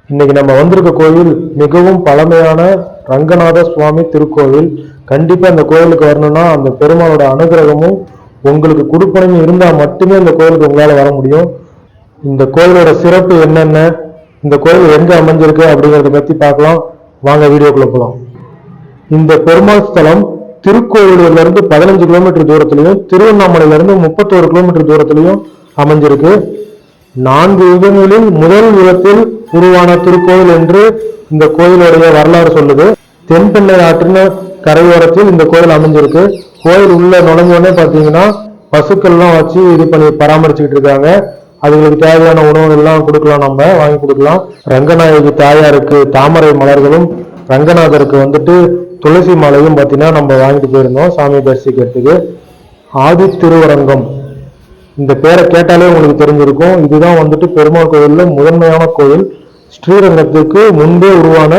இன்னைக்கு நம்ம வந்திருக்க கோயில் மிகவும் பழமையான ரங்கநாத சுவாமி திருக்கோவில். கண்டிப்பா இந்த கோயிலுக்கு வரணும்னா அந்த பெருமாளோட அனுகிரகமும் உங்களுக்கு கொடுப்பனமும் இருந்தா மட்டுமே இந்த கோயிலுக்கு உங்களால வர முடியும். இந்த கோயிலோட சிறப்பு என்னென்ன, இந்த கோயில் எங்க அமைஞ்சிருக்கு அப்படிங்கறத பத்தி பார்க்கலாம். வாங்க வீடியோக்குள்ள போலாம். இந்த பெருமாள் ஸ்தலம் திருக்கோயிலூர்ல இருந்து 15 கிலோமீட்டர் தூரத்திலையும் திருவண்ணாமலையில இருந்து 31 கிலோமீட்டர் தூரத்திலையும் அமைஞ்சிருக்கு. 4 யுகங்களில் முதல் யுகத்தில் உருவான திருக்கோயில் என்று இந்த கோயிலுடைய வரலாறு சொல்லுது. தென்பெண்ணை ஆற்றின கரையோரத்தில் இந்த கோயில் அமைஞ்சிருக்கு. கோயில் உள்ள நுழைஞ்சோடனே பாத்தீங்கன்னா பசுக்கள்லாம் வச்சு இது பண்ணி பராமரிச்சுக்கிட்டு இருக்காங்க. அதுங்களுக்கு தேவையான உணவுகள்லாம் கொடுக்கலாம், நம்ம வாங்கி கொடுக்கலாம். ரங்கநாயகி தாயாருக்கு தாமரை மலர்களும் ரங்கநாதருக்கு வந்துட்டு துளசி மாலையும் பார்த்தீங்கன்னா நம்ம வாங்கிட்டு போயிருந்தோம் சாமியை தரிசிக்கிறதுக்கு. ஆதி திருவரங்கம் இந்த பேரை கேட்டாலே உங்களுக்கு தெரிஞ்சிருக்கும். இதுதான் வந்துட்டு பெருமாள் கோயில்ல முதன்மையான கோயில். ஸ்ரீரங்கத்துக்கு முன்பே உருவான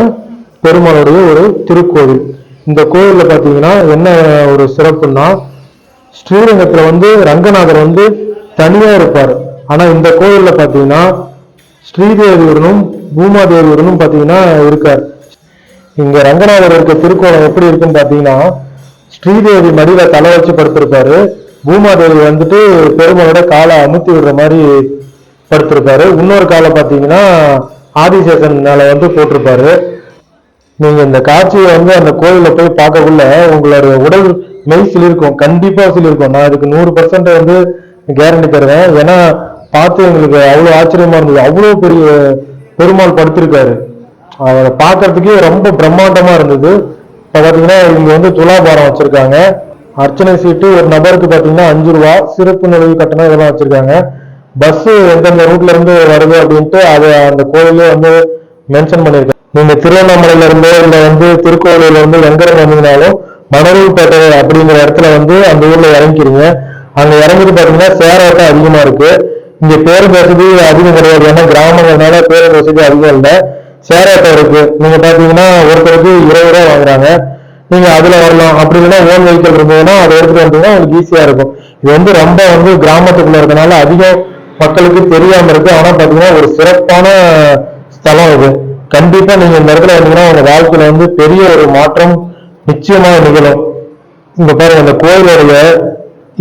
பெருமாளுடைய ஒரு திருக்கோவில். இந்த கோயில்ல பாத்தீங்கன்னா என்ன ஒரு சிறப்புன்னா, ஸ்ரீரங்கத்துல ரங்கநாதர் தனியா இருப்பார். ஆனா இந்த கோயில்ல பாத்தீங்கன்னா ஸ்ரீதேவியுடனும் பூமாதேவியுடனும் பாத்தீங்கன்னா இருக்கார். இங்க ரங்கநாதர் இருக்க திருக்கோலம் எப்படி இருக்குன்னு பாத்தீங்கன்னா, ஸ்ரீதேவி மடியில தலை வச்சு படுத்திருப்பாரு. பூமாதேவி பெருமாளோட காலை அமுத்தி விடுற மாதிரி படுத்திருப்பாரு. இன்னொரு காலை பாத்தீங்கன்னா ஆதிசேஷன் மேல போட்டிருப்பாரு. நீங்க இந்த காட்சியை அந்த கோயில போய் பார்க்கக்குள்ள உங்களோட உடல் மெய் சிலிருக்கும், கண்டிப்பா சிலிருக்கும். நான் அதுக்கு 100% கேரண்டி தருவேன். ஏன்னா பார்த்து எங்களுக்கு அவ்வளவு ஆச்சரியமா இருந்தது. அவ்வளவு பெரிய பெருமாள் படுத்திருக்காரு. அதை பார்க்கறதுக்கே ரொம்ப பிரம்மாண்டமா இருந்தது. இப்ப பாத்தீங்கன்னா இங்க துலாபாரம் வச்சிருக்காங்க. அர்ச்சனை சீட்டு ஒரு நபருக்கு பாத்தீங்கன்னா 5 ரூபா, சிறப்பு நுழைவு கட்டணம் இதெல்லாம் வச்சிருக்காங்க. பஸ் எந்தெந்த ரூட்ல இருந்து வருது அப்படின்ட்டு அதை அந்த கோயிலே மென்ஷன் பண்ணிருக்காங்க. நீங்க திருவண்ணாமலையில இருந்தோ இல்ல திருக்கோவிலூர்ல இருந்து எங்க வந்தீங்கன்னாலும் மணலூர்பேட்டை அப்படிங்கிற இடத்துல அந்த ஊர்ல இறங்கிக்கிறீங்க. அங்க இறங்கிட்டு பாத்தீங்கன்னா சேரோட்டம் அதிகமா இருக்கு. இங்க பேருந்து வசதி அதிகம் கிடையாது, ஏன்னா கிராமங்கள்னால பேருந்து வசதி அதிகம் இல்லை. சேரோட்டம் இருக்கு. நீங்க பாத்தீங்கன்னா ஒருத்தருக்கு 20 ரூபா வாங்குறாங்க. நீங்க அதுல வரலாம். அப்படி இல்லைன்னா ஓன் வெஹிக்கிள் இருந்ததுன்னா அதை எடுத்துட்டு வந்தீங்கன்னா உங்களுக்கு ஈஸியா இருக்கும். இது ரொம்ப கிராமத்துக்குள்ள இருக்கனால அதிகம் மக்களுக்கு தெரியாம இருக்கு. ஆனா பாத்தீங்கன்னா ஒரு சிறப்பான ஸ்தலம் இது. கண்டிப்பா நீங்க இந்த இடத்துல வந்தீங்கன்னா உங்க வாழ்க்கையில பெரிய ஒரு மாற்றம் நிச்சயமா நிகழும். இங்க பாருங்க, இந்த கோயிலுடைய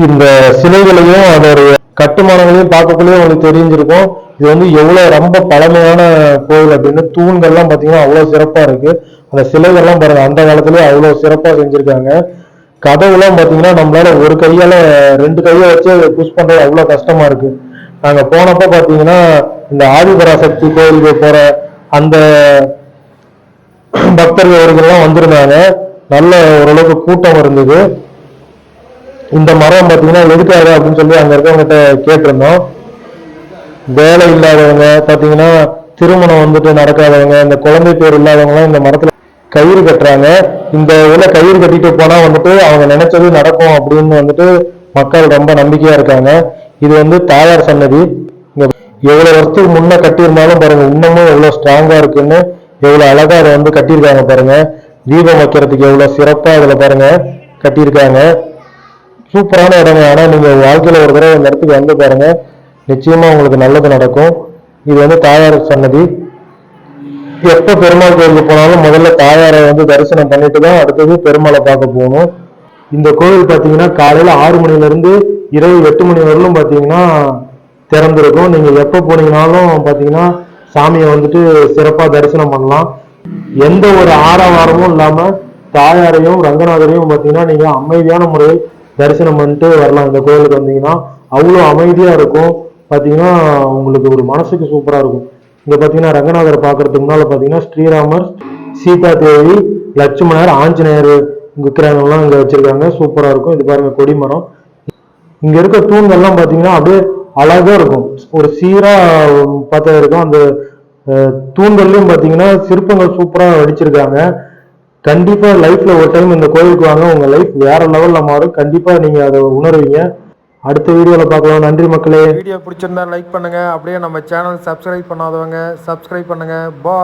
இந்த சிலைகளையும் அதோடைய கட்டுமானங்களையும் பார்க்கக்குள்ளேயும் உங்களுக்கு தெரிஞ்சிருக்கும். இது எவ்வளவு ரொம்ப பழமையான கோயில் அப்படின்னு. தூண்கள்லாம் பாத்தீங்கன்னா அவ்வளவு சிறப்பா இருக்கு. அந்த சிலைகள்லாம் பாருங்க, அந்த காலத்திலேயே அவ்வளவு சிறப்பா செஞ்சிருக்காங்க. கதவுலாம் பாத்தீங்கன்னா நம்மளால ஒரு கையால 2 கையை வச்சு புஷ் பண்றது அவ்வளவு கஷ்டமா இருக்கு. நாங்க போனப்ப பாத்தீங்கன்னா இந்த ஆதிபராசக்தி கோயிலுக்கு போற அந்த பக்தர்கள்லாம் வந்திருந்தாங்க. நல்ல ஓரளவுக்கு கூட்டம் இருந்தது. இந்த மரம் பாத்தீங்கன்னா எதுக்காக அப்படின்னு சொல்லி அங்க இருக்கவங்கிட்ட கேட்டிருந்தோம். வேலை இல்லாதவங்க பாத்தீங்கன்னா, திருமணம் நடக்காதவங்க, இந்த குழந்தை பேர் இல்லாதவங்க இந்த மரத்துல கயிறு கட்டுறாங்க. இந்த உள்ள கயிறு கட்டிட்டு போனா அவங்க நினைச்சது நடக்கும் அப்படின்னு மக்கள் ரொம்ப நம்பிக்கையா இருக்காங்க. இது தாயார் சன்னதி. எவ்வளவு வருஷத்துக்கு முன்ன கட்டியிருந்தாலும் பாருங்க, இன்னமும் எவ்வளவு ஸ்ட்ராங்கா இருக்குன்னு, எவ்வளவு அழகா அதை கட்டியிருக்காங்க பாருங்க. தீபம் வைக்கிறதுக்கு எவ்வளவு சிறப்பா அதுல பாருங்க கட்டியிருக்காங்க. சூப்பரான இடங்க. ஆனா நீங்க வாழ்க்கையில ஒரு தடவை இந்த இடத்துக்கு பாருங்க, நிச்சயமா உங்களுக்கு நல்லது நடக்கும். இது தாயார் சன்னதி. எப்ப பெருமாள் கோயிலுக்கு போனாலும் முதல்ல தாயாரை தரிசனம் பண்ணிட்டு தான் அடுத்தது பெருமாளை பார்க்க போகணும். இந்த கோவில் பாத்தீங்கன்னா காலையில 6 மணில இருந்து இரவு 8 மணி வரலும் பாத்தீங்கன்னா திறந்திருக்கும். நீங்க எப்ப போனீங்கன்னாலும் பாத்தீங்கன்னா சாமியை சிறப்பா தரிசனம் பண்ணலாம். எந்த ஒரு ஆரவாரமும் இல்லாம தாயாரையும் ரங்கநாதரையும் பாத்தீங்கன்னா நீங்க அமைதியான முறையில் தரிசனம் பண்ணிட்டு வரலாம். இந்த கோயிலுக்கு வந்தீங்கன்னா அவ்வளவு அமைதியா இருக்கும். பாத்தீங்கன்னா உங்களுக்கு ஒரு மனசுக்கு சூப்பரா இருக்கும். இங்க பாத்தீங்கன்னா ரங்கநாதரை பாக்குறதுக்கு முன்னால பாத்தீங்கன்னா ஸ்ரீராமர், சீதா தேவி, லட்சுமணர், ஆஞ்சநேயர் விக்கிரகங்கள்லாம் இங்க வச்சிருக்காங்க. சூப்பரா இருக்கும். இது பாருங்க கொடிமரம். இங்க இருக்க தூண்கள்லாம் பாத்தீங்கன்னா அப்படியே அழகா இருக்கும், ஒரு சீரா பார்த்தா இருக்கும். அந்த தூண்கள்லயும் பாத்தீங்கன்னா சிற்பங்கள் சூப்பரா வடிச்சிருக்காங்க. கண்டிப்பா லைஃப்ல ஒரு டைம் இந்த கோயிலுக்கு வாங்க, உங்க லைஃப் வேற லெவல்ல மாறும். கண்டிப்பா நீங்க அதை உணர்வீங்க. அடுத்த வீடியோல பார்க்கலாம். நன்றி மக்களே. வீடியோ பிடிச்சிருந்தா லைக் பண்ணுங்க. அப்படியே நம்ம சேனல் சப்ஸ்கிரைப் பண்ணாதவங்க சப்ஸ்கிரைப் பண்ணுங்க. பாய்.